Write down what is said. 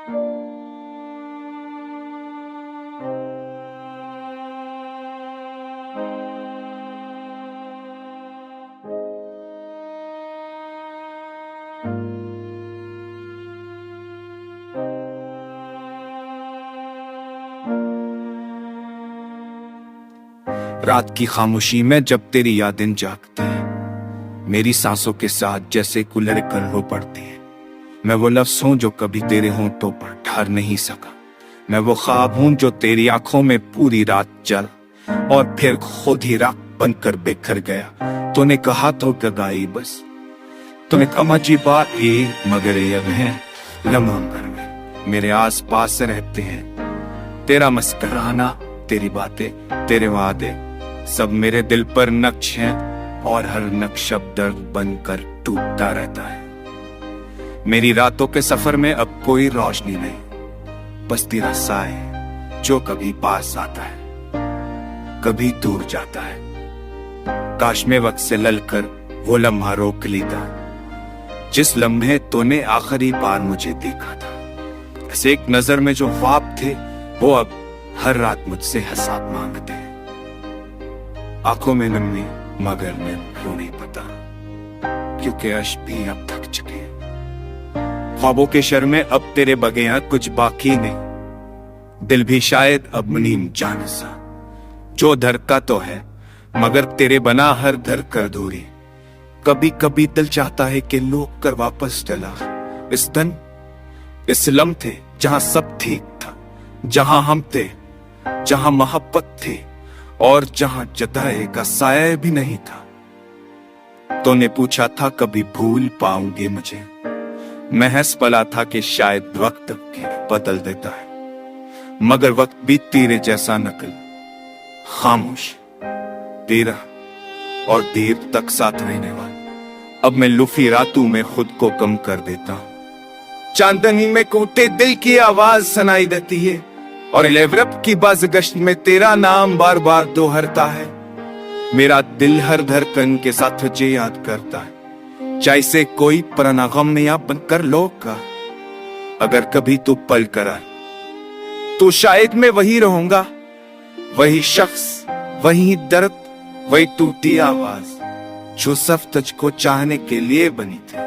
रात की खामोशी में जब तेरी यादें जागती हैं, मेरी सांसों के साथ जैसे कूलर कर हो पड़ती हैं। मैं वो लफ्ज़ हूँ जो कभी तेरे होंठों पर ठहर नहीं सका। मैं वो ख्वाब हूँ जो तेरी आंखों में पूरी रात जल और फिर खुद ही राख बनकर बिखर गया। तूने कहा तो गगाई बस, तूने कहा जी बात ही, मगर ये है लम्हा भर में मेरे आस पास रहते हैं। तेरा मुस्कुराना, तेरी बातें, तेरे वादे सब मेरे दिल पर नक्श हैं और हर नक्श अब दर्द बनकर टूटता रहता है। मेरी रातों के सफर में अब कोई रोशनी नहीं, बस तेरा साए जो कभी पास आता है, कभी दूर जाता है। काश में वक्त से ललकर वो लम्हा रोक लेता जिस लम्हे तूने आखिरी बार मुझे देखा था। ऐसे एक नजर में जो ख्वाब थे वो अब हर रात मुझसे हिसाब मांगते हैं। आंखों में नमी मगर मैं रो नहीं पता, क्योंकि अश्क भी अब थक चुके हैं। ख्वाबों के शर में अब तेरे बगैर कुछ बाकी नहीं। दिल भी शायद अब नीम जान सा जो धड़का तो है, मगर तेरे बना हर धड़कन अधूरी। कभी कभी दिल चाहता है कि लोग कर वापस चला इस दिन, इस लम्हे जहां सब ठीक था, जहां हम थे, जहां मोहब्बत थी और जहां जुदाई का साया भी नहीं था। तूने पूछा था कभी भूल पाऊंगे मुझे, मैं हंस पला था कि शायद वक्त बदल देता है, मगर वक्त भी तेरे जैसा नकल, खामोश, तेरा और देर तक साथ रहने वाला। अब मैं लुफी रातों में खुद को कम कर देता हूं। चांदनी में कोटे दिल की आवाज सुनाई देती है और लेवरप की बाज़गश्त में तेरा नाम बार बार दोहरता है। मेरा दिल हर धड़कन के साथ तुझे याद करता है, जैसे कोई पुराना गम नया बनकर लोग का। अगर कभी तू पल कर आए तो शायद मैं वही रहूंगा, वही शख्स, वही दर्द, वही टूटी आवाज जो सिर्फ तुझको चाहने के लिए बनी थी।